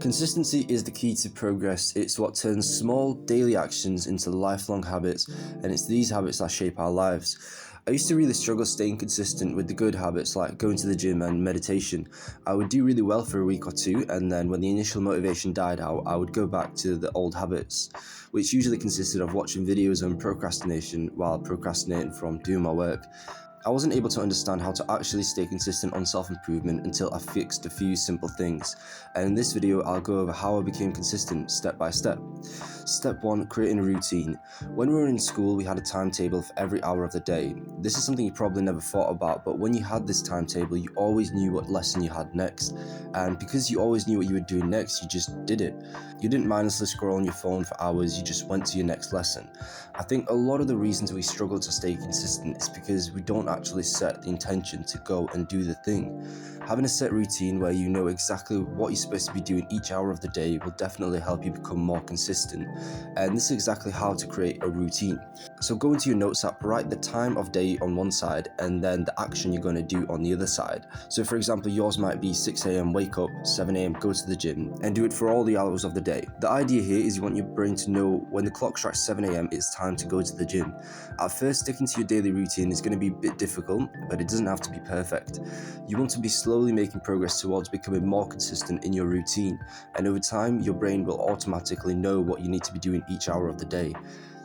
Consistency is the key to progress. It's what turns small daily actions into lifelong habits, and it's these habits that shape our lives. I used to really struggle staying consistent with the good habits like going to the gym and meditation. I would do really well for a week or two, and then when the initial motivation died out, I would go back to the old habits, which usually consisted of watching videos on procrastination while procrastinating from doing my work. I wasn't able to understand how to actually stay consistent on self-improvement until I fixed a few simple things, and in this video I'll go over how I became consistent step by step. Step 1. Creating a routine. When we were in school we had a timetable for every hour of the day. This is something you probably never thought about, but when you had this timetable you always knew what lesson you had next, and because you always knew what you were doing next, you just did it. You didn't mindlessly scroll on your phone for hours, you just went to your next lesson. I think a lot of the reasons we struggle to stay consistent is because we don't actually set the intention to go and do the thing. Having a set routine where you know exactly what you're supposed to be doing each hour of the day will definitely help you become more consistent, and this is exactly how to create a routine. So go into your notes app, write the time of day on one side and then the action you're going to do on the other side. So for example, yours might be 6 a.m. wake up, 7 a.m. go to the gym, and do it for all the hours of the day. The idea here is you want your brain to know when the clock strikes 7 a.m. it's time to go to the gym. At first, sticking to your daily routine is going to be a bit difficult, but it doesn't have to be perfect. You want to be slowly making progress towards becoming more consistent in your routine, and over time your brain will automatically know what you need to be doing each hour of the day.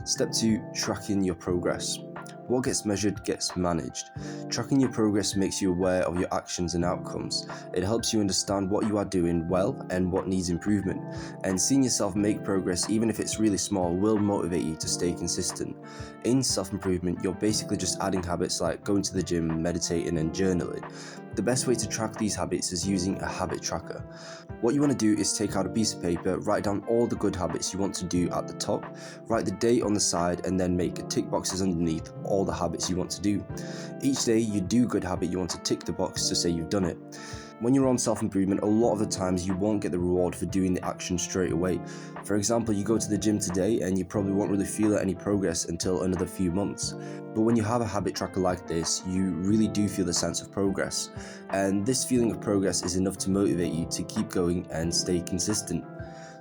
Step 2. Tracking your progress. What gets measured gets managed. Tracking your progress makes you aware of your actions and outcomes. It helps you understand what you are doing well and what needs improvement. And seeing yourself make progress, even if it's really small, will motivate you to stay consistent. In self-improvement, you're basically just adding habits like going to the gym, meditating, and journaling. The best way to track these habits is using a habit tracker. What you want to do is take out a piece of paper, write down all the good habits you want to do at the top, write the date on the side, and then make tick boxes underneath all the habits you want to do. Each day you do a good habit, you want to tick the box to say you've done it. When you're on self-improvement, a lot of the times you won't get the reward for doing the action straight away. For example, you go to the gym today and you probably won't really feel any progress until another few months. But when you have a habit tracker like this, you really do feel the sense of progress. And this feeling of progress is enough to motivate you to keep going and stay consistent.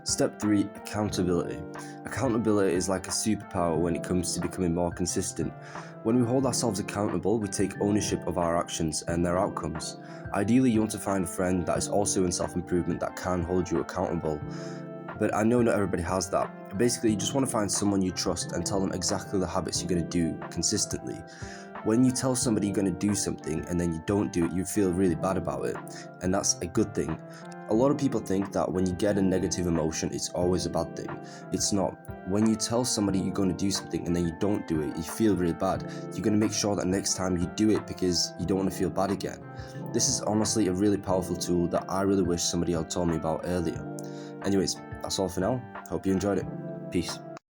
Step 3. Accountability. Accountability is like a superpower when it comes to becoming more consistent. When we hold ourselves accountable, we take ownership of our actions and their outcomes. Ideally, you want to find a friend that is also in self-improvement that can hold you accountable. But I know not everybody has that. Basically, you just want to find someone you trust and tell them exactly the habits you're going to do consistently. When you tell somebody you're going to do something and then you don't do it, you feel really bad about it, and that's a good thing. A lot of people think that when you get a negative emotion, it's always a bad thing. It's not. When you tell somebody you're going to do something and then you don't do it, you feel really bad. You're going to make sure that next time you do it because you don't want to feel bad again. This is honestly a really powerful tool that I really wish somebody had told me about earlier. Anyways, that's all for now. Hope you enjoyed it. Peace.